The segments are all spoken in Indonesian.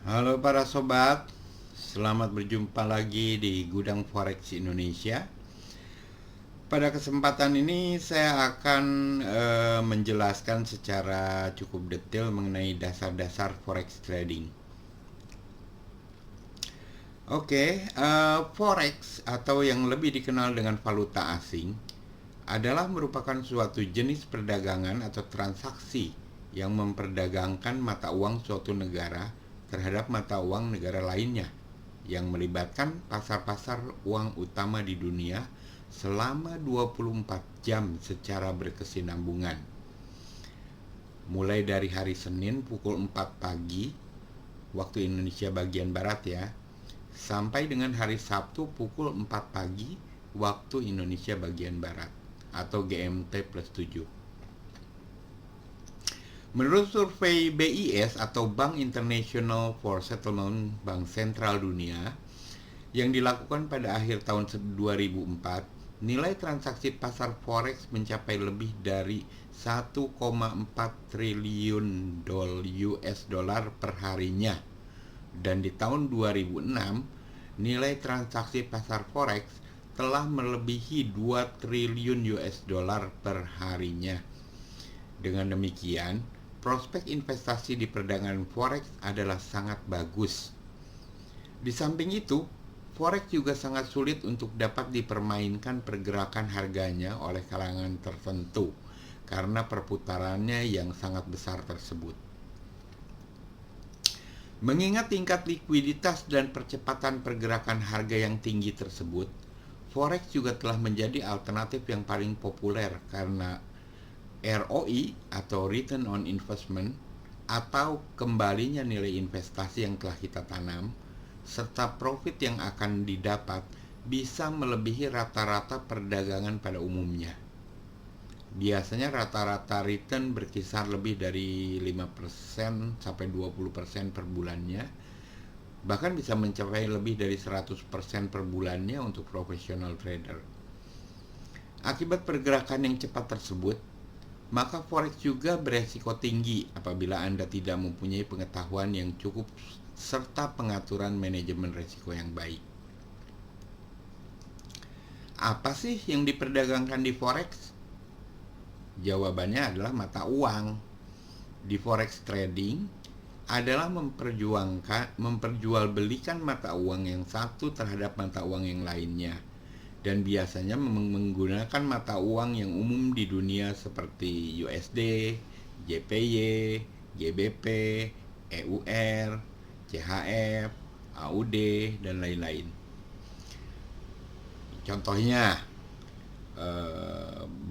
Halo para sobat, selamat berjumpa lagi di Gudang Forex Indonesia. Pada kesempatan ini saya akan menjelaskan secara cukup detail mengenai dasar-dasar forex trading. Forex atau yang lebih dikenal dengan valuta asing adalah merupakan suatu jenis perdagangan atau transaksi yang memperdagangkan mata uang suatu negara terhadap mata uang negara lainnya, yang melibatkan pasar-pasar uang utama di dunia selama 24 jam secara berkesinambungan. Mulai dari hari Senin pukul 4 pagi waktu Indonesia bagian Barat ya, sampai dengan hari Sabtu pukul 4 pagi waktu Indonesia bagian Barat atau GMT plus 7. Menurut survei BIS atau Bank International for Settlement, Bank Sentral Dunia, yang dilakukan pada akhir tahun 2004, nilai transaksi pasar forex mencapai lebih dari 1,4 triliun US dollar per harinya. Dan di tahun 2006, nilai transaksi pasar forex telah melebihi 2 triliun US dollar per harinya. Dengan demikian, prospek investasi di perdagangan forex adalah sangat bagus. Di samping itu, forex juga sangat sulit untuk dapat dipermainkan pergerakan harganya oleh kalangan tertentu karena perputarannya yang sangat besar tersebut. Mengingat tingkat likuiditas dan percepatan pergerakan harga yang tinggi tersebut, forex juga telah menjadi alternatif yang paling populer karena ROI atau Return on Investment atau kembalinya nilai investasi yang telah kita tanam serta profit yang akan didapat bisa melebihi rata-rata perdagangan pada umumnya. Biasanya rata-rata return berkisar lebih dari 5% sampai 20% per bulannya. Bahkan bisa mencapai lebih dari 100% per bulannya untuk profesional trader. Akibat pergerakan yang cepat tersebut, maka forex juga beresiko tinggi apabila Anda tidak mempunyai pengetahuan yang cukup serta pengaturan manajemen risiko yang baik. Apa sih yang diperdagangkan di forex? Jawabannya adalah mata uang. Di forex trading adalah memperjualbelikan mata uang yang satu terhadap mata uang yang lainnya, dan biasanya menggunakan mata uang yang umum di dunia seperti USD, JPY, GBP, EUR, CHF, AUD, dan lain-lain. Contohnya,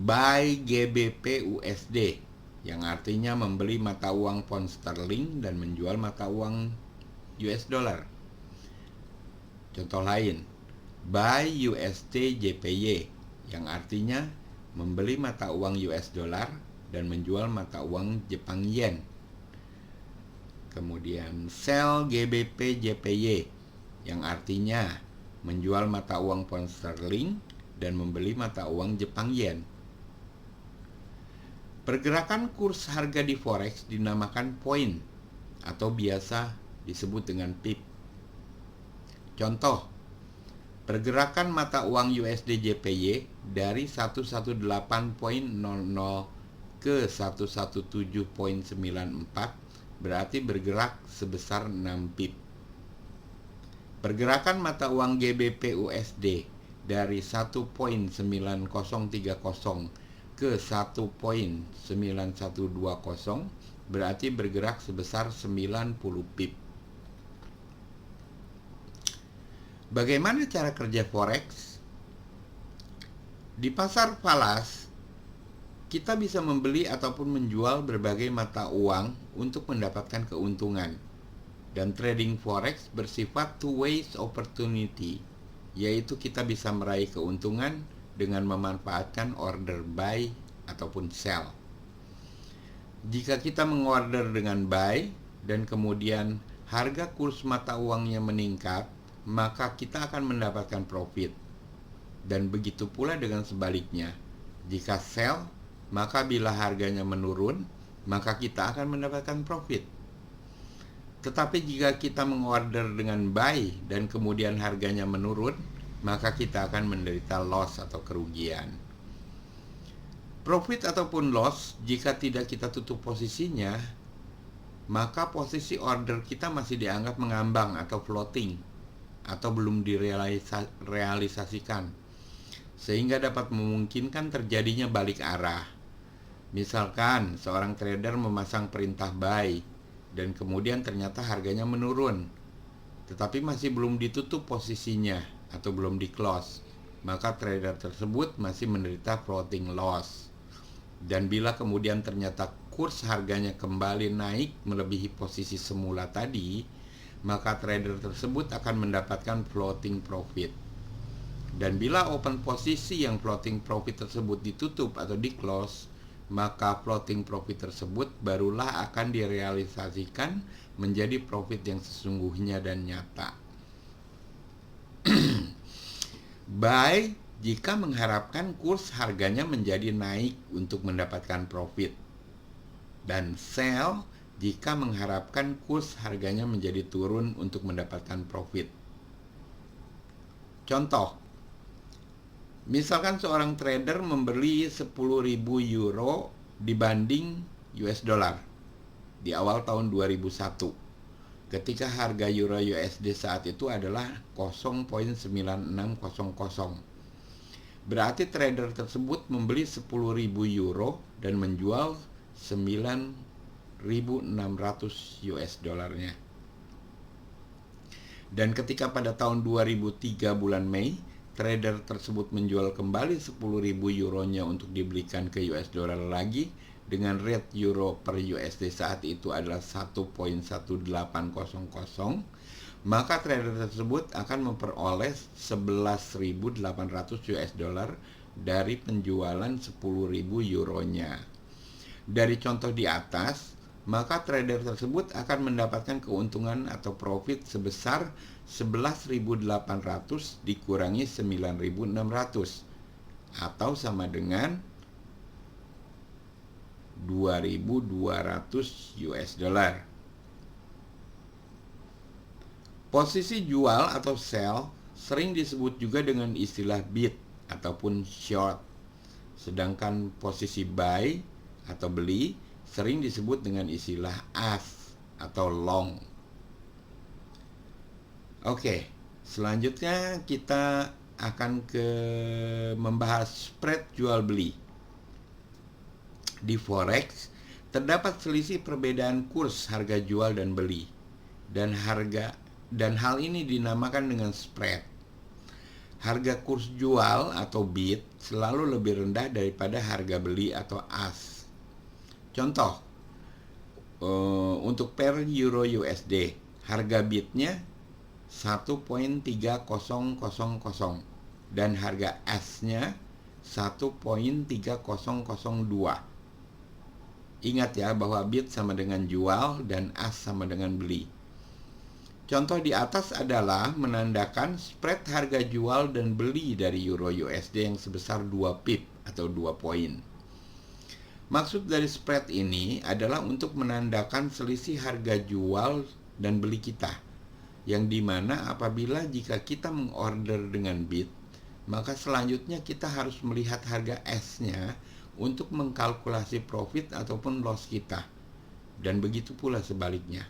buy GBP USD, yang artinya membeli mata uang pound sterling dan menjual mata uang US dollar. Contoh lain, buy USD JPY, yang artinya membeli mata uang US dollar dan menjual mata uang Jepang yen. Kemudian sell GBP JPY, yang artinya menjual mata uang pound sterling dan membeli mata uang Jepang yen. Pergerakan kurs harga di forex dinamakan point atau biasa disebut dengan pip. Contoh, pergerakan mata uang USD JPY dari 118.00 ke 117.94 berarti bergerak sebesar 6 pip. Pergerakan mata uang GBP USD dari 1.9030 ke 1.9120 berarti bergerak sebesar 90 pip. Bagaimana cara kerja forex? Di pasar falas, kita bisa membeli ataupun menjual berbagai mata uang untuk mendapatkan keuntungan. Dan trading forex bersifat two ways opportunity, yaitu kita bisa meraih keuntungan dengan memanfaatkan order buy ataupun sell. Jika kita mengorder dengan buy dan kemudian harga kurs mata uangnya meningkat, maka kita akan mendapatkan profit. Dan begitu pula dengan sebaliknya. Jika sell, maka bila harganya menurun, maka kita akan mendapatkan profit. Tetapi jika kita mengorder dengan buy dan kemudian harganya menurun, maka kita akan menderita loss atau kerugian. Profit ataupun loss jika tidak kita tutup posisinya, maka posisi order kita masih dianggap mengambang atau floating atau belum direalisasikan, sehingga dapat memungkinkan terjadinya balik arah. Misalkan seorang trader memasang perintah buy dan kemudian ternyata harganya menurun, tetapi masih belum ditutup posisinya atau belum di close, maka trader tersebut masih menderita floating loss. Dan bila kemudian ternyata kurs harganya kembali naik melebihi posisi semula tadi, maka trader tersebut akan mendapatkan floating profit. Dan bila open posisi yang floating profit tersebut ditutup atau di close, maka floating profit tersebut barulah akan direalisasikan menjadi profit yang sesungguhnya dan nyata. Buy jika mengharapkan kurs harganya menjadi naik untuk mendapatkan profit, dan sell jika mengharapkan kurs harganya menjadi turun untuk mendapatkan profit. Contoh, misalkan seorang trader membeli 10.000 euro dibanding US dollar di awal tahun 2001, ketika harga euro USD saat itu adalah 0.9600. Berarti trader tersebut membeli 10.000 euro dan menjual 9.600 US dollarnya. Dan ketika pada tahun 2003 bulan Mei, trader tersebut menjual kembali 10.000 euronya untuk dibelikan ke US dollar lagi dengan rate euro per USD saat itu adalah 1.1800, maka trader tersebut akan memperoleh 11.800 US dollar dari penjualan 10.000 euronya. Dari contoh di atas, maka trader tersebut akan mendapatkan keuntungan atau profit sebesar 11.800 dikurangi 9.600 atau sama dengan 2.200 US dollar. Posisi jual atau sell sering disebut juga dengan istilah bid ataupun short, sedangkan posisi buy atau beli sering disebut dengan istilah ask atau long. Oke, selanjutnya kita akan membahas spread jual beli. Di forex terdapat selisih perbedaan kurs harga jual dan beli, dan hal ini dinamakan dengan spread. Harga kurs jual atau bid selalu lebih rendah daripada harga beli atau ask. Contoh, untuk per euro USD, harga bidnya 1.3000 dan harga ask-nya 1.3002. Ingat ya bahwa bid sama dengan jual dan ask sama dengan beli. Contoh di atas adalah menandakan spread harga jual dan beli dari euro USD yang sebesar 2 pip atau 2 poin. Maksud dari spread ini adalah untuk menandakan selisih harga jual dan beli kita, yang dimana apabila jika kita mengorder dengan bid, maka selanjutnya kita harus melihat harga S-nya untuk mengkalkulasi profit ataupun loss kita, dan begitu pula sebaliknya.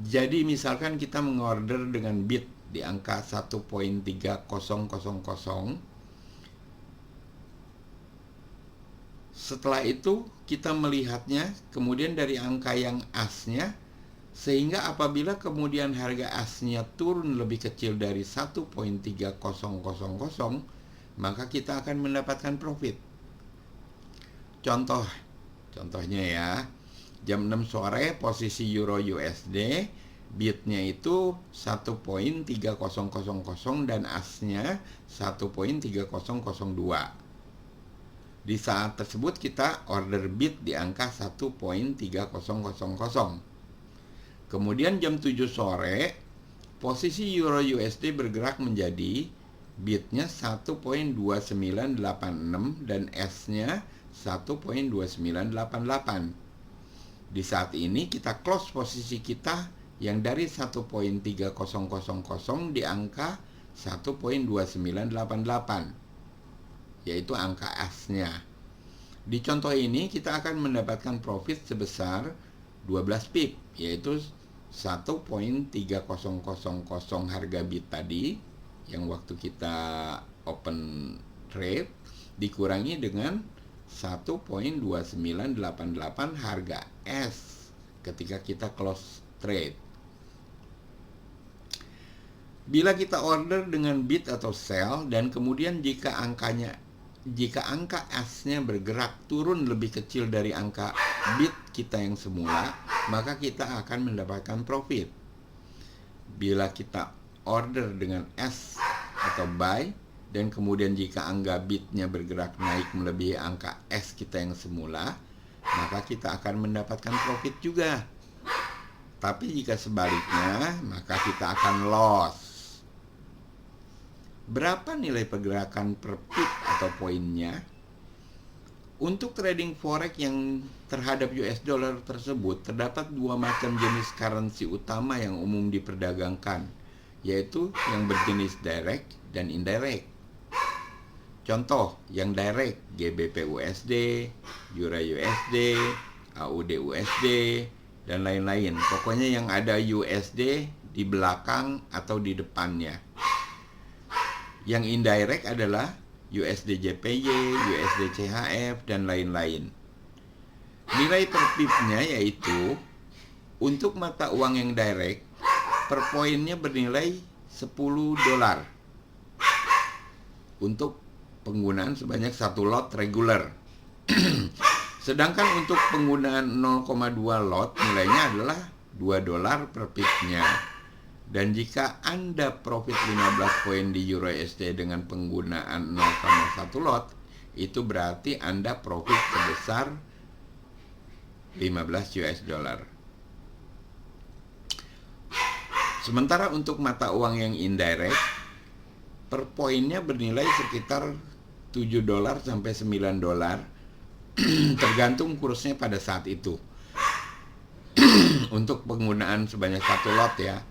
Jadi misalkan kita mengorder dengan bid di angka 1.3000, setelah itu kita melihatnya kemudian dari angka yang ask-nya, sehingga apabila kemudian harga ask-nya turun lebih kecil dari 1.3000, maka kita akan mendapatkan profit. Contohnya ya, jam 6 sore posisi euro USD, bidnya itu 1.3000 dan ask-nya 1.3002. Di saat tersebut kita order bid di angka 1.3000. Kemudian jam 7 sore, posisi euro USD bergerak menjadi bidnya 1.2986 dan S-nya 1.2988. Di saat ini kita close posisi kita yang dari 1.3000 di angka 1.2988, yaitu angka as-nya. Di contoh ini kita akan mendapatkan profit sebesar 12 pip, yaitu 1.3000 harga bid tadi yang waktu kita open trade dikurangi dengan 1.2988 harga S ketika kita close trade. Bila kita order dengan bid atau sell dan kemudian jika angka S-nya bergerak turun lebih kecil dari angka bid kita yang semula, maka kita akan mendapatkan profit. Bila kita order dengan S atau buy dan kemudian jika angka bid-nya bergerak naik melebihi angka S kita yang semula, maka kita akan mendapatkan profit juga. Tapi jika sebaliknya, maka kita akan loss. Berapa nilai pergerakan per pip atau poinnya? Untuk trading forex yang terhadap US dollar tersebut, terdapat dua macam jenis currency utama yang umum diperdagangkan, yaitu yang berjenis direct dan indirect. Contoh, yang direct, GBP USD, Euro USD, AUD USD, dan lain-lain. Pokoknya yang ada USD di belakang atau di depannya. Yang indirect adalah USD JPY, USD CHF, dan lain-lain. Nilai per pipnya yaitu untuk mata uang yang direct, per poinnya bernilai $10 untuk penggunaan sebanyak 1 lot regular. Sedangkan untuk penggunaan 0,2 lot nilainya adalah $2 per pipnya. Dan jika Anda profit 15 poin di Euro USD dengan penggunaan 0,1 lot, itu berarti Anda profit sebesar 15 US dollar. Sementara untuk mata uang yang indirect, per poinnya bernilai sekitar $7 sampai $9, tergantung kursnya pada saat itu. Untuk penggunaan sebanyak 1 lot ya.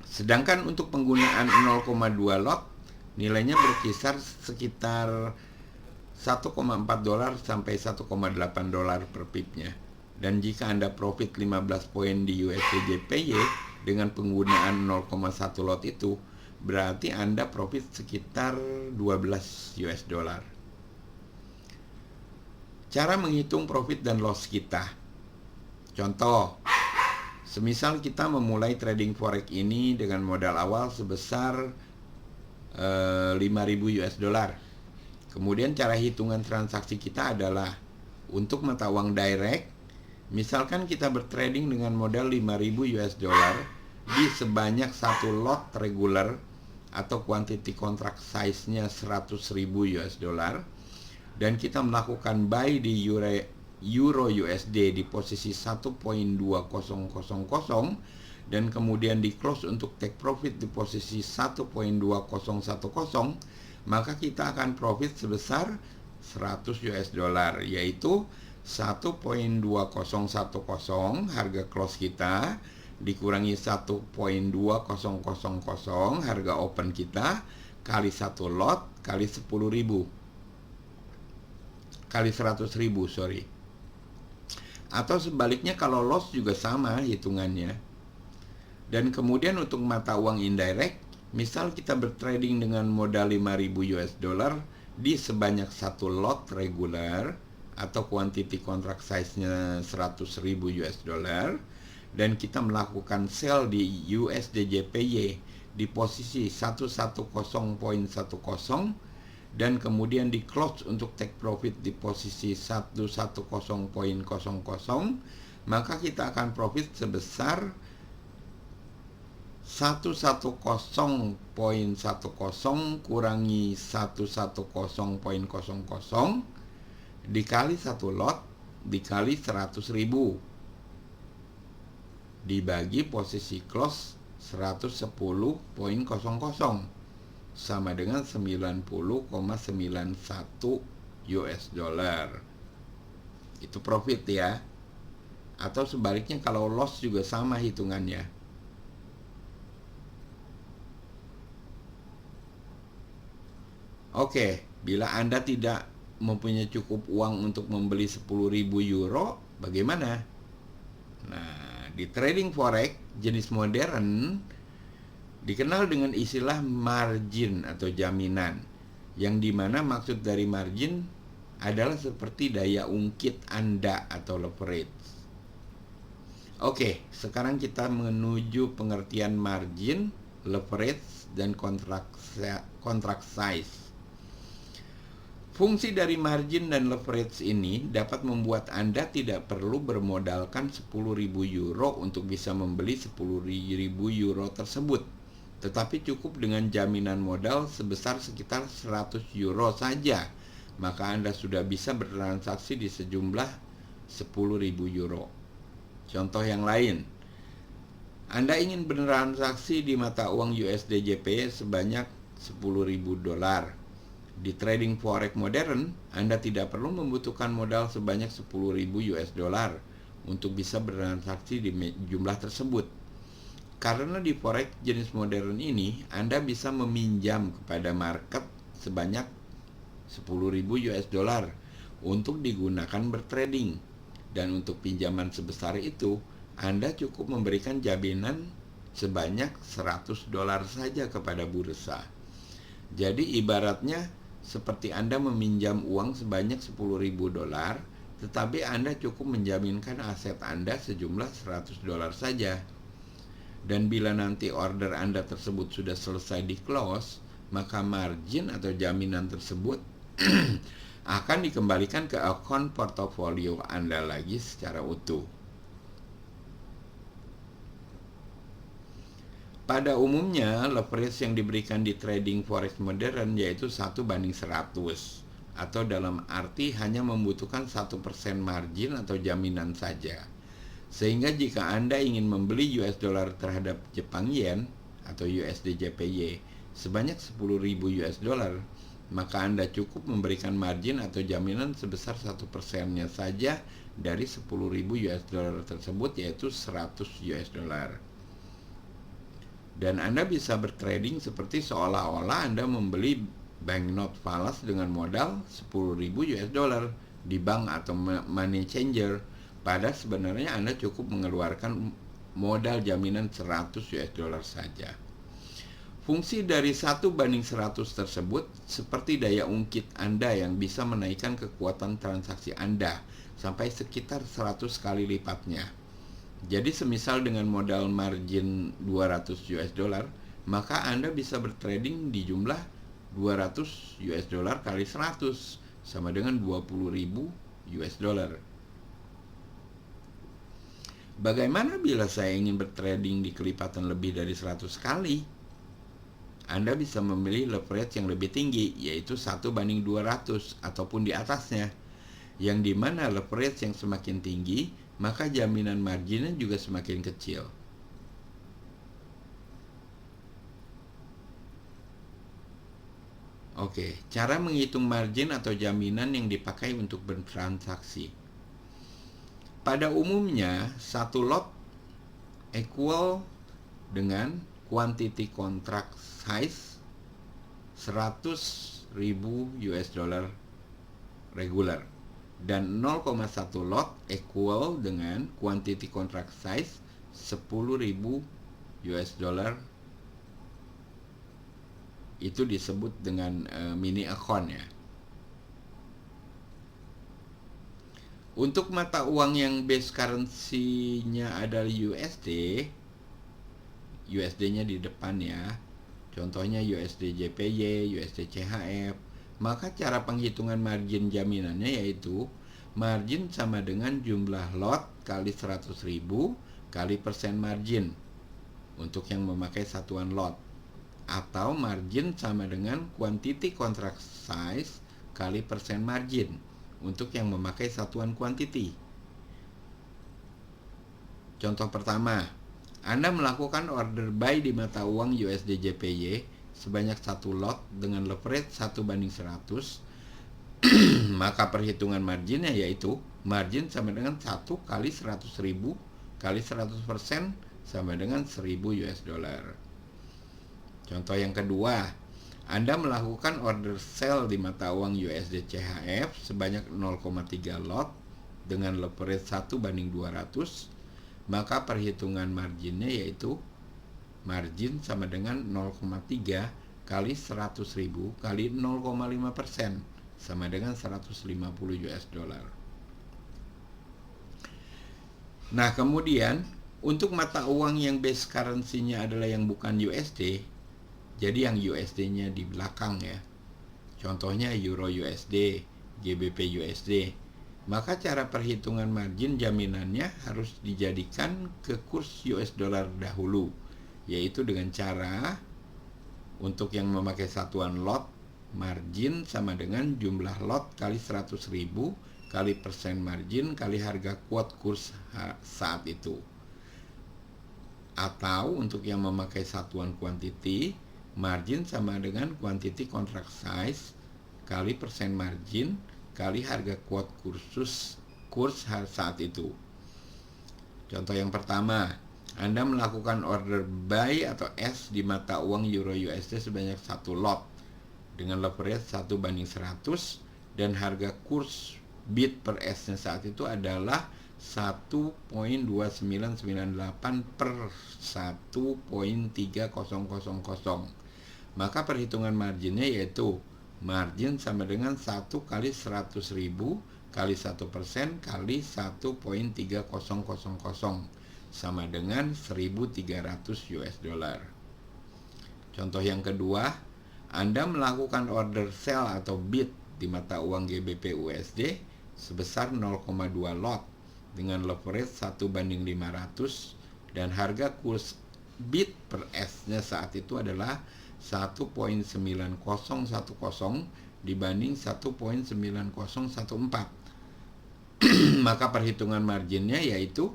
Sedangkan untuk penggunaan 0,2 lot, nilainya berkisar sekitar $1,4 sampai $1,8 per pipnya. Dan jika Anda profit 15 poin di USD JPY dengan penggunaan 0,1 lot itu, berarti Anda profit sekitar $12 US dollar. Cara menghitung profit dan loss kita. Contoh, semisal kita memulai trading forex ini dengan modal awal sebesar 5.000 US dollar. Kemudian cara hitungan transaksi kita adalah untuk mata uang direct, misalkan kita bertrading dengan modal 5.000 US dollar di sebanyak 1 lot regular atau quantity contract size-nya 100.000 US dollar, dan kita melakukan buy di Euro USD di posisi 1.2000 dan kemudian di close untuk take profit di posisi 1.2010, maka kita akan profit sebesar 100 US dollar, yaitu 1.2010 harga close kita dikurangi 1.2000 harga open kita kali 1 lot kali 10.000 kali 100.000, sorry. Atau sebaliknya kalau loss juga sama hitungannya. Dan kemudian untuk mata uang indirect, misal kita bertrading dengan modal 5.000 US dollar di sebanyak 1 lot regular atau quantity contract size-nya 100.000 US dollar, dan kita melakukan sell di USD JPY di posisi 110.10 dan kemudian di close untuk take profit di posisi 110.00, maka kita akan profit sebesar 110.10 kurangi 110.00 dikali 1 lot dikali 100.000 dibagi posisi close 110.00 sama dengan 90,91 US dollar. Itu profit ya. Atau sebaliknya kalau loss juga sama hitungannya. Oke, bila Anda tidak mempunyai cukup uang untuk membeli 10.000 euro, bagaimana? Nah, di trading forex jenis modern dikenal dengan istilah margin atau jaminan, yang dimana maksud dari margin adalah seperti daya ungkit Anda atau leverage. Oke, sekarang kita menuju pengertian margin, leverage, dan contract size. Fungsi dari margin dan leverage ini dapat membuat Anda tidak perlu bermodalkan 10.000 euro untuk bisa membeli 10.000 euro tersebut, tetapi cukup dengan jaminan modal sebesar sekitar 100 euro saja, maka Anda sudah bisa bertransaksi di sejumlah 10.000 euro. Contoh yang lain, Anda ingin bertransaksi di mata uang USD JPY sebanyak 10.000 dolar. Di trading forex modern, Anda tidak perlu membutuhkan modal sebanyak 10.000 US dolar untuk bisa bertransaksi di jumlah tersebut. Karena di forex jenis modern ini, Anda bisa meminjam kepada market sebanyak 10.000 US dolar untuk digunakan bertrading. Dan untuk pinjaman sebesar itu, Anda cukup memberikan jaminan sebanyak 100 dolar saja kepada bursa. Jadi ibaratnya seperti Anda meminjam uang sebanyak 10.000 dolar, tetapi Anda cukup menjaminkan aset Anda sejumlah 100 dolar saja. Dan bila nanti order Anda tersebut sudah selesai di close, maka margin atau jaminan tersebut akan dikembalikan ke akun portofolio Anda lagi secara utuh. Pada umumnya, leverage yang diberikan di trading forex modern yaitu 1:100, atau dalam arti hanya membutuhkan 1% margin atau jaminan saja. Sehingga jika Anda ingin membeli US dollar terhadap Jepang Yen atau USD JPY sebanyak 10.000 US dollar, maka Anda cukup memberikan margin atau jaminan sebesar 1%-nya saja dari 10.000 US dollar tersebut, yaitu 100 US dollar. Dan Anda bisa bertrading seperti seolah-olah Anda membeli banknote falas dengan modal 10.000 US dollar di bank atau money changer, padahal sebenarnya Anda cukup mengeluarkan modal jaminan 100 US dollar saja. Fungsi dari 1:100 tersebut seperti daya ungkit Anda yang bisa menaikkan kekuatan transaksi Anda sampai sekitar 100 kali lipatnya. Jadi semisal dengan modal margin 200 US dollar, maka Anda bisa bertrading di jumlah 200 US dollar kali 100 sama dengan 20.000 US dollar. Bagaimana bila saya ingin bertrading di kelipatan lebih dari 100 kali? Anda bisa memilih leverage yang lebih tinggi, yaitu 1:200 ataupun di atasnya, yang dimana leverage yang semakin tinggi, maka jaminan marginnya juga semakin kecil. Oke, cara menghitung margin atau jaminan yang dipakai untuk bertransaksi. Pada umumnya, satu lot equal dengan quantity contract size 100.000 US dollar regular, dan 0,1 lot equal dengan quantity contract size 10.000 US dollar. Itu disebut dengan mini account ya. Untuk mata uang yang base currency-nya adalah USD-nya di depan ya. Contohnya USD JPY, USD CHF. Maka cara penghitungan margin jaminannya yaitu margin sama dengan jumlah lot kali 100.000 kali persen margin untuk yang memakai satuan lot, atau margin sama dengan quantity contract size kali persen margin untuk yang memakai satuan quantity. Contoh pertama, Anda melakukan order buy di mata uang USD JPY sebanyak satu lot dengan leverage 1:100, maka perhitungan marginnya yaitu margin sama dengan 1 kali 100.000 kali 100% sama dengan 1000 US dollar. Contoh yang kedua, Anda melakukan order sell di mata uang USD CHF sebanyak 0,3 lot dengan leverage 1:200, maka perhitungan marginnya yaitu margin sama dengan 0,3 kali 100.000 kali 0,5% sama dengan 150 US dollar. Nah, kemudian untuk mata uang yang base currency-nya adalah yang bukan USD, jadi yang USD-nya di belakang ya. Contohnya Euro USD, GBP USD. Maka cara perhitungan margin jaminannya harus dijadikan ke kurs US dollar dahulu, yaitu dengan cara untuk yang memakai satuan lot, margin sama dengan jumlah lot kali 100.000 kali persen margin kali harga quote kurs saat itu. Atau untuk yang memakai satuan quantity, margin sama dengan quantity contract size kali persen margin kali harga quote kurs saat itu. Contoh yang pertama, Anda melakukan order buy atau S di mata uang Euro USD sebanyak 1 lot dengan leverage 1:100 dan harga kurs bid per S-nya saat itu adalah 1.2998 per 1.3000. Maka perhitungan marginnya yaitu margin sama dengan 1 kali 100.000 kali 1% kali 1.3000 sama dengan 1.300 US dollar. Contoh yang kedua, Anda melakukan order sell atau bid di mata uang GBP USD sebesar 0,2 lot dengan leverage 1:500 dan harga kurs bid per S-nya saat itu adalah 1.9010 dibanding 1.9014. Maka perhitungan marginnya yaitu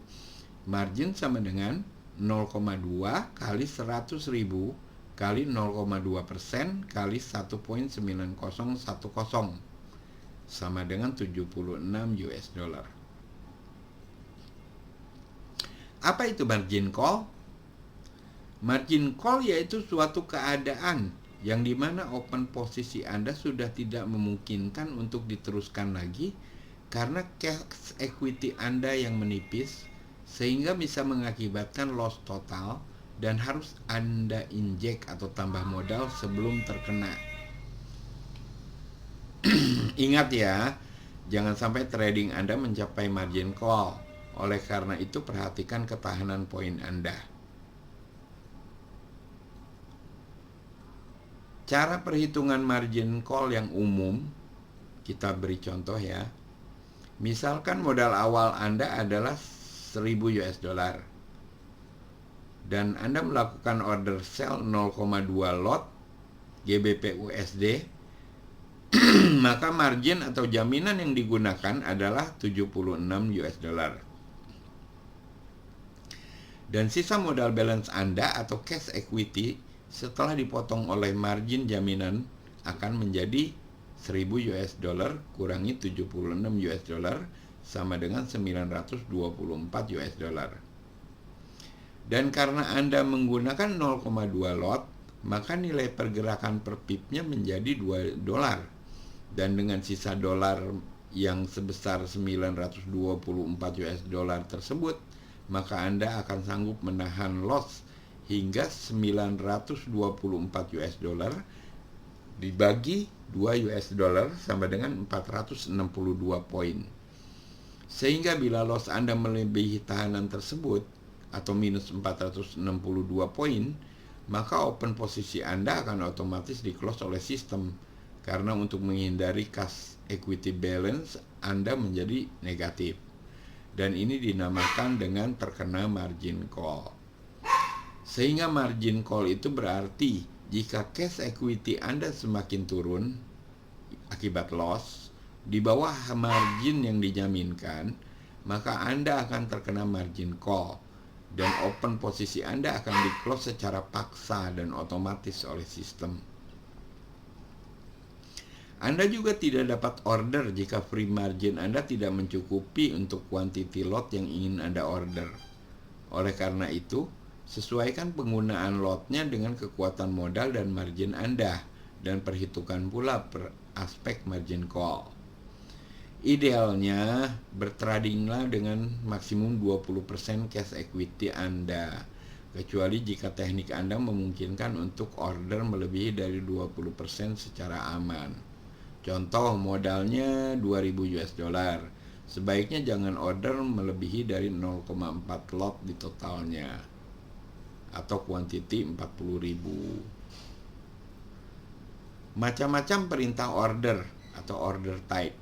margin sama dengan 0,2 kali 100.000 kali 0,2% kali 1.9010 sama dengan 76 US dollar. Apa itu margin call? Margin call yaitu suatu keadaan yang dimana open posisi Anda sudah tidak memungkinkan untuk diteruskan lagi karena cash equity Anda yang menipis sehingga bisa mengakibatkan loss total dan harus Anda injek atau tambah modal sebelum terkena. Ingat ya, jangan sampai trading Anda mencapai margin call. Oleh karena itu perhatikan ketahanan poin Anda. Cara perhitungan margin call yang umum, kita beri contoh ya. Misalkan modal awal Anda adalah 1000 US dollar dan Anda melakukan order sell 0,2 lot GBP USD, maka margin atau jaminan yang digunakan adalah 76 US dollar. Dan sisa modal balance Anda atau cash equity setelah dipotong oleh margin jaminan akan menjadi 1000 US dollar kurangi 76 US dollar sama dengan 924 US dollar. Dan karena Anda menggunakan 0,2 lot, maka nilai pergerakan per pipnya menjadi 2 dolar. Dan dengan sisa dolar yang sebesar 924 US dollar tersebut, maka Anda akan sanggup menahan loss hingga 924 US dollar dibagi 2 US dollar sama dengan 462 poin. Sehingga bila loss Anda melebihi tahanan tersebut atau minus 462 poin, maka open posisi Anda akan otomatis di-close oleh sistem karena untuk menghindari cash equity balance Anda menjadi negatif. Dan ini dinamakan dengan terkena margin call. Sehingga margin call itu berarti jika cash equity Anda semakin turun akibat loss di bawah margin yang dijaminkan, maka Anda akan terkena margin call dan open posisi Anda akan di-close secara paksa dan otomatis oleh sistem. Anda juga tidak dapat order jika free margin Anda tidak mencukupi untuk quantity lot yang ingin Anda order. Oleh karena itu, sesuaikan penggunaan lotnya dengan kekuatan modal dan margin Anda, dan perhitungkan pula aspek margin call. Idealnya, bertradinglah dengan maksimum 20% cash equity Anda, kecuali jika teknik Anda memungkinkan untuk order melebihi dari 20% secara aman. Contoh, modalnya 2.000 US dollar. Sebaiknya jangan order melebihi dari 0,4 lot di totalnya, atau quantity 40.000. Macam-macam perintah order atau order type.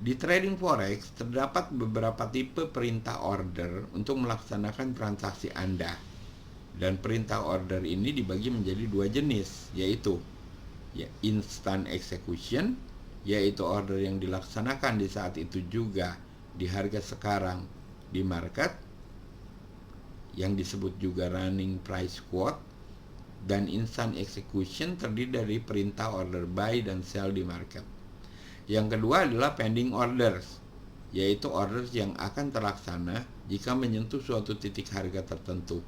Di trading forex terdapat beberapa tipe perintah order untuk melaksanakan transaksi Anda. Dan perintah order ini dibagi menjadi dua jenis, yaitu instant execution, yaitu order yang dilaksanakan di saat itu juga di harga sekarang di market, yang disebut juga running price quote. Dan instant execution terdiri dari perintah order buy dan sell di market. Yang kedua adalah pending orders, yaitu orders yang akan terlaksana jika menyentuh suatu titik harga tertentu.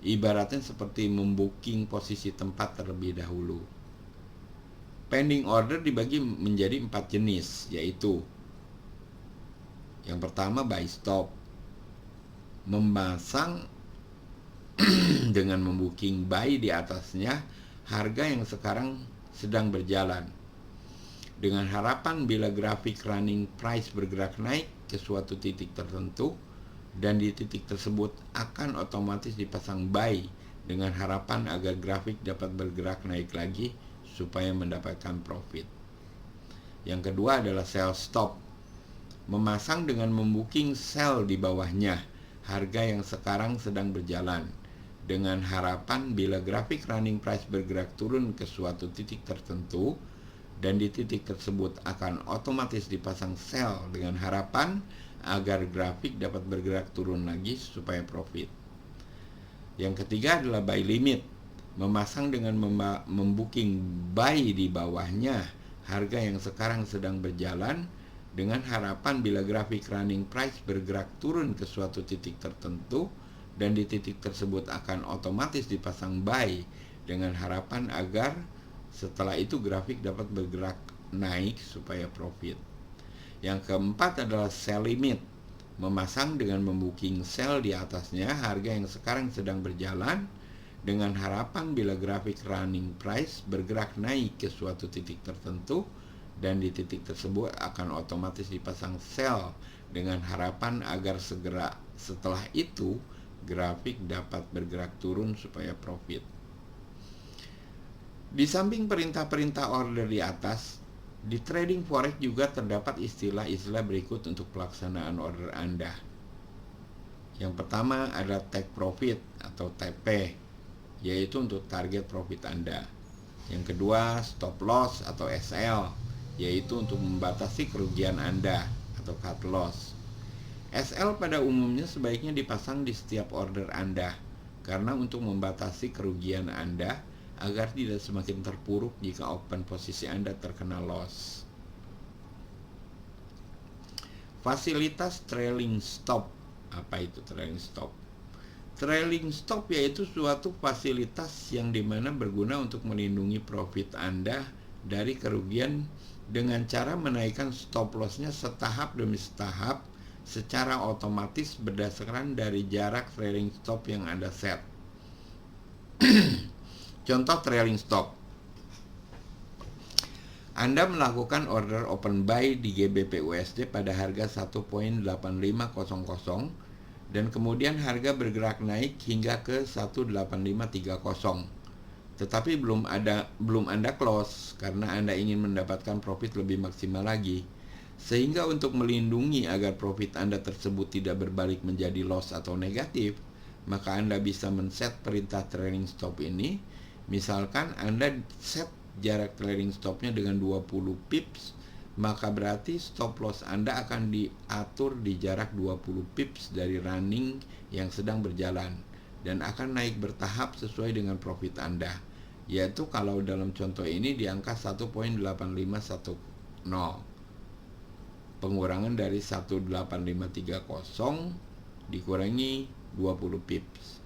Ibaratnya seperti membooking posisi tempat terlebih dahulu. Pending order dibagi menjadi 4 jenis, yaitu yang pertama buy stop, memasang dengan membooking buy di atasnya harga yang sekarang sedang berjalan, dengan harapan bila grafik running price bergerak naik ke suatu titik tertentu, dan di titik tersebut akan otomatis dipasang buy dengan harapan agar grafik dapat bergerak naik lagi supaya mendapatkan profit. Yang kedua adalah sell stop, memasang dengan membooking sell di bawahnya harga yang sekarang sedang berjalan, dengan harapan bila grafik running price bergerak turun ke suatu titik tertentu, dan di titik tersebut akan otomatis dipasang sell dengan harapan agar grafik dapat bergerak turun lagi supaya profit. Yang ketiga adalah buy limit, memasang dengan membooking buy di bawahnya harga yang sekarang sedang berjalan, dengan harapan bila grafik running price bergerak turun ke suatu titik tertentu, dan di titik tersebut akan otomatis dipasang buy dengan harapan agar setelah itu grafik dapat bergerak naik supaya profit. Yang keempat adalah sell limit, memasang dengan membooking sell di atasnya harga yang sekarang sedang berjalan, dengan harapan bila grafik running price bergerak naik ke suatu titik tertentu, dan di titik tersebut akan otomatis dipasang sell dengan harapan agar segera setelah itu grafik dapat bergerak turun supaya profit. Di samping perintah-perintah order di atas, di trading forex juga terdapat istilah-istilah berikut untuk pelaksanaan order Anda. Yang pertama ada take profit atau TP, yaitu untuk target profit Anda. Yang kedua stop loss atau SL, yaitu untuk membatasi kerugian Anda atau cut loss. SL pada umumnya sebaiknya dipasang di setiap order Anda, karena untuk membatasi kerugian Anda agar tidak semakin terpuruk jika open posisi Anda terkena loss. Fasilitas trailing stop. Apa itu trailing stop? Trailing stop yaitu suatu fasilitas yang dimana berguna untuk melindungi profit Anda dari kerugian dengan cara menaikkan stop loss-nya setahap demi setahap secara otomatis berdasarkan dari jarak trailing stop yang Anda set. Contoh trailing stop. Anda melakukan order open buy di GBP USD pada harga 1.8500 dan kemudian harga bergerak naik hingga ke 1.8530. Tetapi belum Anda close karena Anda ingin mendapatkan profit lebih maksimal lagi. Sehingga untuk melindungi agar profit Anda tersebut tidak berbalik menjadi loss atau negatif, maka Anda bisa men-set perintah trailing stop ini. Misalkan Anda set jarak trailing stopnya dengan 20 pips, maka berarti stop loss Anda akan diatur di jarak 20 pips dari running yang sedang berjalan dan akan naik bertahap sesuai dengan profit Anda, yaitu kalau dalam contoh ini di angka 1.8510, pengurangan dari 18530 dikurangi 20 pips.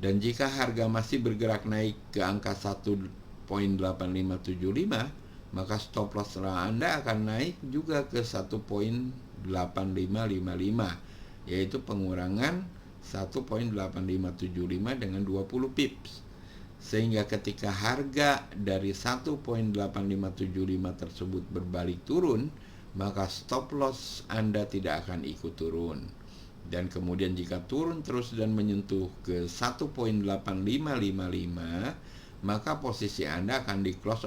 Dan jika harga masih bergerak naik ke angka 1.8575, maka stop loss Anda akan naik juga ke 1.8555, yaitu pengurangan 1.8575 dengan 20 pips. Sehingga ketika harga dari 1.8575 tersebut berbalik turun, maka stop loss Anda tidak akan ikut turun. Dan kemudian jika turun terus dan menyentuh ke 1.8555, maka posisi Anda akan di close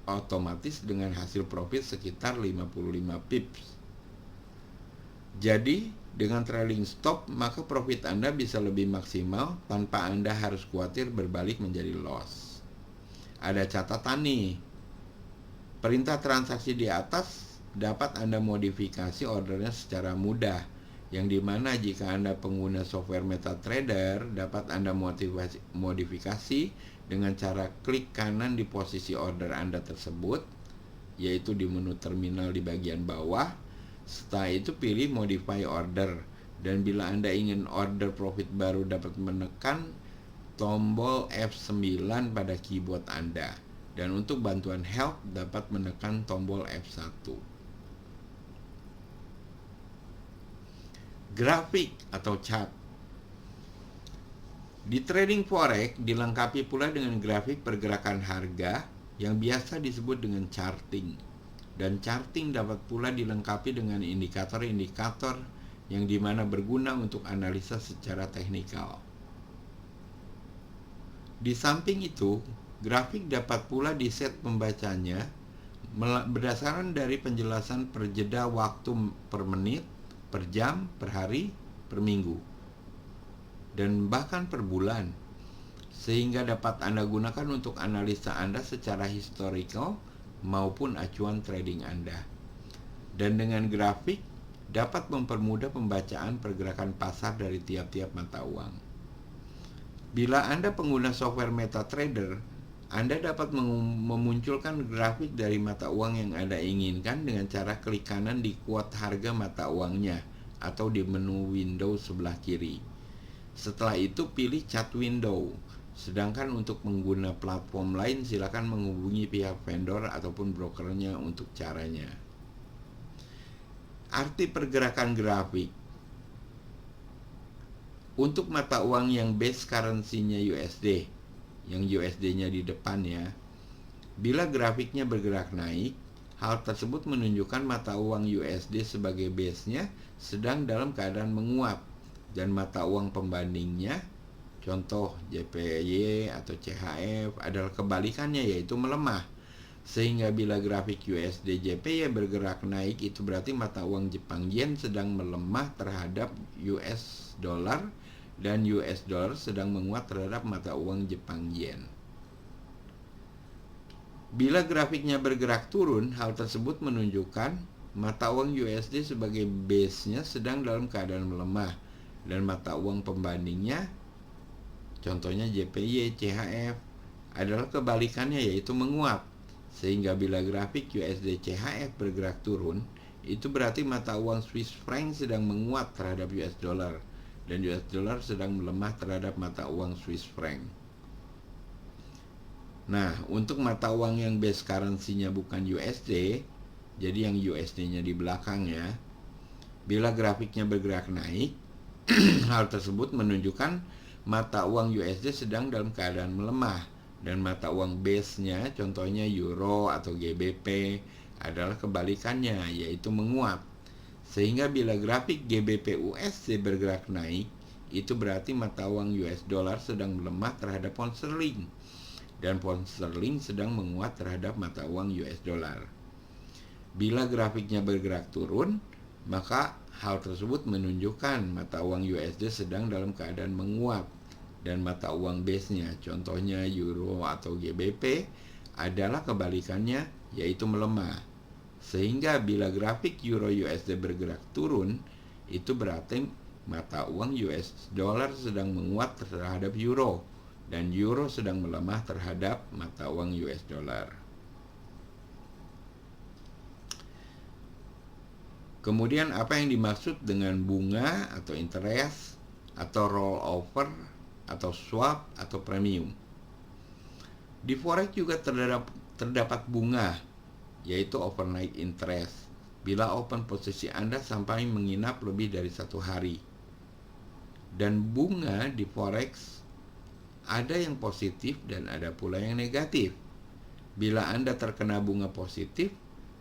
otomatis dengan hasil profit sekitar 55 pips. Jadi dengan trailing stop, maka profit Anda bisa lebih maksimal tanpa Anda harus khawatir berbalik menjadi loss. Ada catatan nih, perintah transaksi di atas dapat Anda modifikasi ordernya secara mudah, yang dimana jika Anda pengguna software MetaTrader, dapat Anda modifikasi dengan cara klik kanan di posisi order Anda tersebut, yaitu di menu terminal di bagian bawah. Setelah itu pilih modify order, dan bila Anda ingin order profit baru dapat menekan tombol F9 pada keyboard Anda, dan untuk bantuan help dapat menekan tombol F1. Grafik atau chart. Di trading forex dilengkapi pula dengan grafik pergerakan harga yang biasa disebut dengan charting. Dan charting dapat pula dilengkapi dengan indikator-indikator yang dimana berguna untuk analisa secara teknikal. Di samping itu, grafik dapat pula diset pembacanya berdasarkan dari penjelasan per jeda waktu per menit, per jam, per hari, per minggu, dan bahkan per bulan, sehingga dapat Anda gunakan untuk analisa Anda secara historical maupun acuan trading Anda. Dan dengan grafik dapat mempermudah pembacaan pergerakan pasar dari tiap-tiap mata uang. Bila Anda pengguna software MetaTrader, Anda dapat memunculkan grafik dari mata uang yang Anda inginkan dengan cara klik kanan di quote harga mata uangnya atau di menu window sebelah kiri. Setelah itu pilih chart window. Sedangkan untuk pengguna platform lain silakan menghubungi pihak vendor ataupun brokernya untuk caranya. Arti pergerakan grafik. Untuk mata uang yang base currency-nya USD, yang USD-nya di depan ya, bila grafiknya bergerak naik, hal tersebut menunjukkan mata uang USD sebagai base-nya sedang dalam keadaan menguat, dan mata uang pembandingnya, contoh JPY atau CHF, adalah kebalikannya, yaitu melemah. Sehingga bila grafik USD JPY bergerak naik, itu berarti mata uang Jepang Yen sedang melemah terhadap US dollar, dan US dollar sedang menguat terhadap mata uang Jepang Yen. Bila grafiknya bergerak turun, hal tersebut menunjukkan mata uang USD sebagai base-nya sedang dalam keadaan melemah, dan mata uang pembandingnya, contohnya JPY, CHF, adalah kebalikannya, yaitu menguat. Sehingga bila grafik USD CHF bergerak turun, itu berarti mata uang Swiss franc sedang menguat terhadap US dollar, dan US dollar sedang melemah terhadap mata uang Swiss franc. Nah, untuk mata uang yang base currency-nya bukan USD, jadi yang USD-nya di belakangnya, bila grafiknya bergerak naik, hal tersebut menunjukkan mata uang USD sedang dalam keadaan melemah, dan mata uang base-nya, contohnya Euro atau GBP, adalah kebalikannya, yaitu menguat. Sehingga bila grafik GBP USD bergerak naik, itu berarti mata uang US dollar sedang melemah terhadap pound sterling, dan pound sterling sedang menguat terhadap mata uang US dollar. Bila grafiknya bergerak turun, maka hal tersebut menunjukkan mata uang USD sedang dalam keadaan menguat, dan mata uang base-nya, contohnya Euro atau GBP, adalah kebalikannya, yaitu melemah. Sehingga bila grafik Euro USD bergerak turun, itu berarti mata uang US dollar sedang menguat terhadap Euro, dan euro sedang melemah terhadap mata uang US dollar. Kemudian apa yang dimaksud dengan bunga atau interest atau rollover atau swap atau premium? Di forex juga terdapat bunga, yaitu overnight interest, bila open posisi Anda sampai menginap lebih dari 1 hari. Dan bunga di forex ada yang positif dan ada pula yang negatif. Bila Anda terkena bunga positif,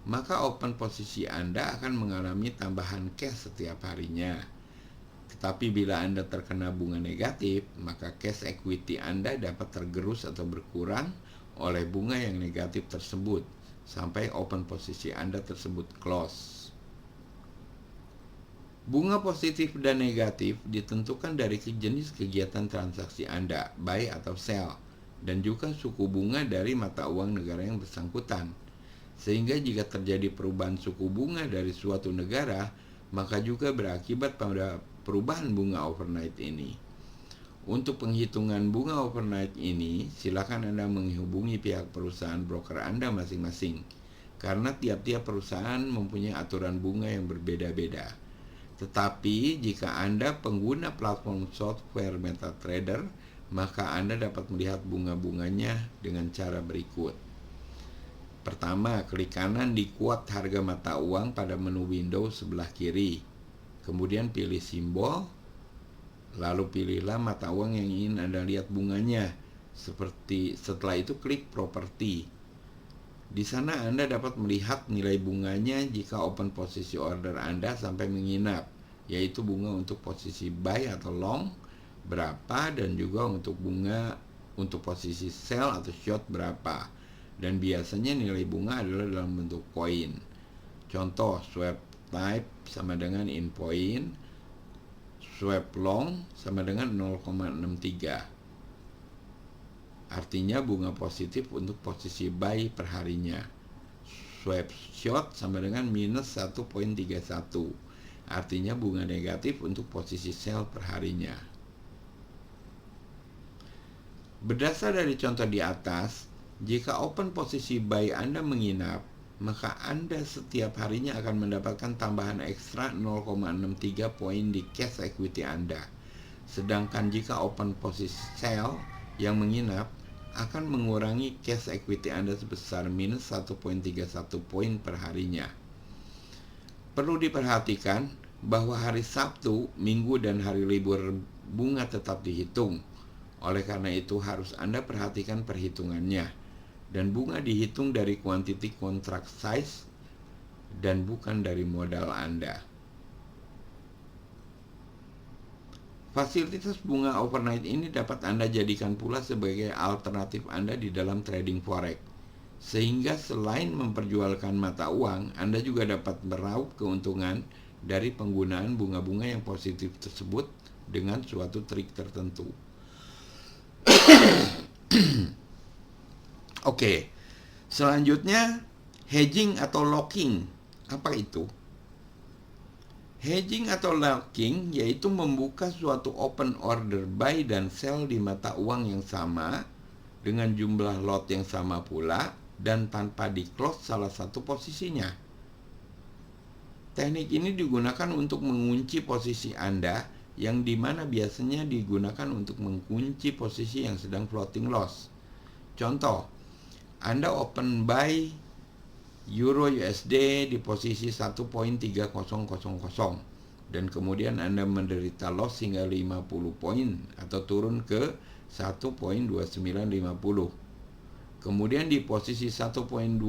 maka open posisi Anda akan mengalami tambahan cash setiap harinya. Tetapi bila Anda terkena bunga negatif, maka cash equity Anda dapat tergerus atau berkurang oleh bunga yang negatif tersebut sampai open posisi Anda tersebut close. Bunga positif dan negatif ditentukan dari jenis kegiatan transaksi Anda, buy atau sell, dan juga suku bunga dari mata uang negara yang bersangkutan. Sehingga jika terjadi perubahan suku bunga dari suatu negara, maka juga berakibat pada perubahan bunga overnight ini. Untuk penghitungan bunga overnight ini, silakan Anda menghubungi pihak perusahaan broker Anda masing-masing, karena tiap-tiap perusahaan mempunyai aturan bunga yang berbeda-beda. Tetapi jika Anda pengguna platform software MetaTrader, maka Anda dapat melihat bunga-bunganya dengan cara berikut. Pertama, klik kanan di quote harga mata uang pada menu Windows sebelah kiri. Kemudian pilih simbol, lalu pilihlah mata uang yang ingin Anda lihat bunganya. Setelah itu klik properti. Di sana Anda dapat melihat nilai bunganya jika open posisi order Anda sampai menginap, yaitu bunga untuk posisi buy atau long berapa, dan juga untuk bunga untuk posisi sell atau short berapa. Dan biasanya nilai bunga adalah dalam bentuk poin. Contoh, swap type sama dengan in point, swap long sama dengan 0,63. Artinya bunga positif untuk posisi buy per harinya. Swap short sama dengan minus 1,31. Artinya bunga negatif untuk posisi sell per harinya. Berdasar dari contoh di atas, jika open posisi buy Anda menginap, maka Anda setiap harinya akan mendapatkan tambahan ekstra 0,63 poin di cash equity Anda. Sedangkan jika open posisi sell yang menginap, akan mengurangi cash equity Anda sebesar minus 1,31 poin per harinya. Perlu diperhatikan bahwa hari Sabtu, Minggu, dan hari libur bunga tetap dihitung. Oleh karena itu harus Anda perhatikan perhitungannya. Dan bunga dihitung dari quantity contract size dan bukan dari modal Anda. Fasilitas bunga overnight ini dapat Anda jadikan pula sebagai alternatif Anda di dalam trading forex. Sehingga selain memperjualkan mata uang, Anda juga dapat meraup keuntungan dari penggunaan bunga-bunga yang positif tersebut dengan suatu trik tertentu. Oke, selanjutnya hedging atau locking. Apa itu? Hedging atau locking yaitu membuka suatu open order buy dan sell di mata uang yang sama dengan jumlah lot yang sama pula dan tanpa di-close salah satu posisinya. Teknik ini digunakan untuk mengunci posisi Anda, yang dimana biasanya digunakan untuk mengunci posisi yang sedang floating loss. Contoh, Anda open buy Euro USD di posisi 1.3000 dan kemudian Anda menderita loss hingga 50 poin atau turun ke 1.2950. Kemudian di posisi 1.2950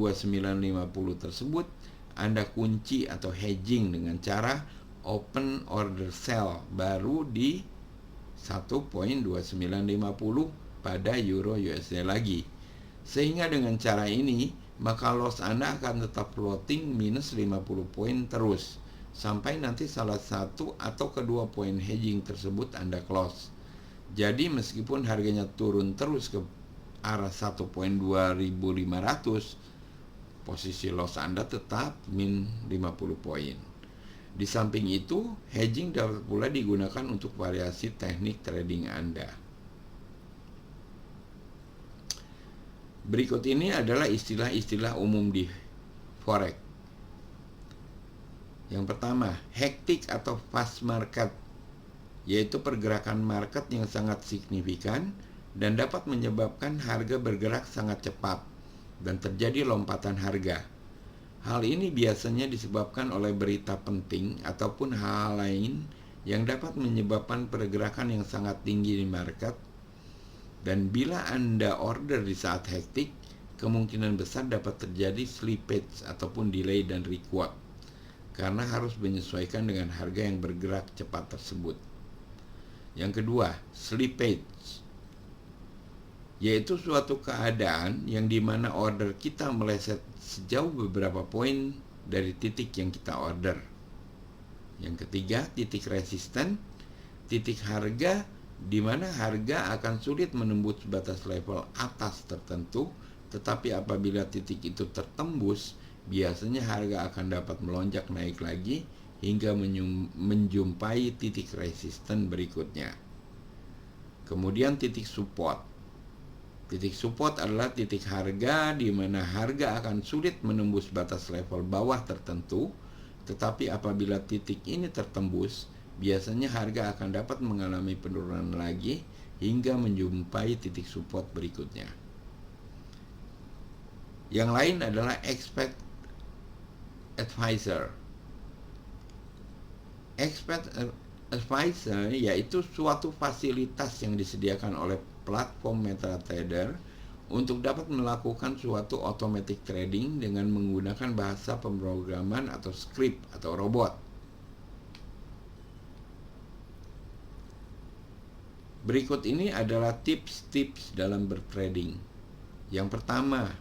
tersebut Anda kunci atau hedging dengan cara open order sell baru di 1.2950 pada Euro USD lagi. Sehingga dengan cara ini maka loss Anda akan tetap floating minus 50 poin terus sampai nanti salah satu atau kedua poin hedging tersebut Anda close. Jadi meskipun harganya turun terus ke arah 1.2500, posisi loss Anda tetap min 50 poin. Di samping itu, hedging dapat pula digunakan untuk variasi teknik trading Anda. Berikut ini adalah istilah-istilah umum di forex. Yang pertama, hektik atau fast market, yaitu pergerakan market yang sangat signifikan dan dapat menyebabkan harga bergerak sangat cepat dan terjadi lompatan harga. Hal ini biasanya disebabkan oleh berita penting ataupun hal lain yang dapat menyebabkan pergerakan yang sangat tinggi di market. Dan bila Anda order di saat hektik, kemungkinan besar dapat terjadi slippage ataupun delay dan requote, karena harus menyesuaikan dengan harga yang bergerak cepat tersebut. Yang kedua, slippage, yaitu suatu keadaan yang dimana order kita meleset sejauh beberapa poin dari titik yang kita order. Yang ketiga, titik resisten, titik harga di mana harga akan sulit menembus batas level atas tertentu, tetapi apabila titik itu tertembus, biasanya harga akan dapat melonjak naik lagi hingga menjumpai titik resisten berikutnya. Kemudian titik support. Titik support adalah titik harga di mana harga akan sulit menembus batas level bawah tertentu, tetapi apabila titik ini tertembus, biasanya harga akan dapat mengalami penurunan lagi hingga menjumpai titik support berikutnya. Yang lain adalah expert advisor. Expert advisor yaitu suatu fasilitas yang disediakan oleh platform MetaTrader untuk dapat melakukan suatu automatic trading dengan menggunakan bahasa pemrograman atau script atau robot. Berikut ini adalah tips-tips dalam bertrading. Yang pertama,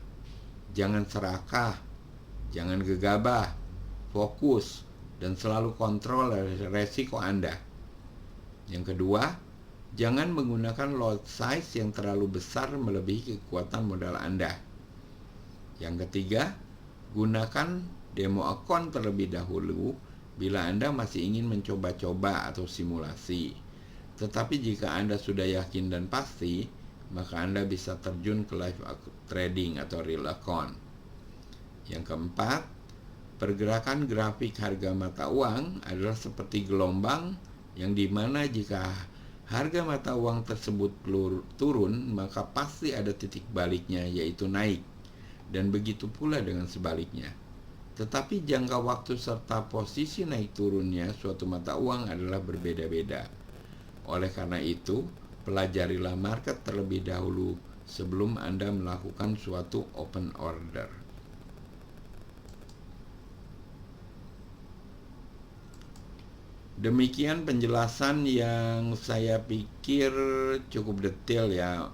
jangan serakah, jangan gegabah, fokus, dan selalu kontrol resiko Anda. Yang kedua, jangan menggunakan lot size yang terlalu besar melebihi kekuatan modal Anda. Yang ketiga, gunakan demo account terlebih dahulu bila Anda masih ingin mencoba-coba atau simulasi. Tetapi jika Anda sudah yakin dan pasti, maka Anda bisa terjun ke live trading atau real account. Yang keempat, pergerakan grafik harga mata uang adalah seperti gelombang yang dimana jika harga mata uang tersebut turun, maka pasti ada titik baliknya, yaitu naik. Dan begitu pula dengan sebaliknya. Tetapi jangka waktu serta posisi naik turunnya suatu mata uang adalah berbeda-beda. Oleh karena itu, pelajarilah market terlebih dahulu sebelum Anda melakukan suatu open order. Demikian penjelasan yang saya pikir cukup detail ya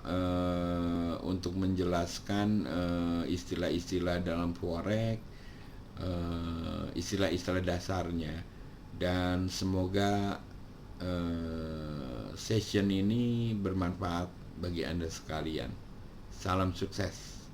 untuk menjelaskan istilah-istilah dalam forex, istilah-istilah dasarnya, dan semoga session ini bermanfaat bagi Anda sekalian. Salam sukses.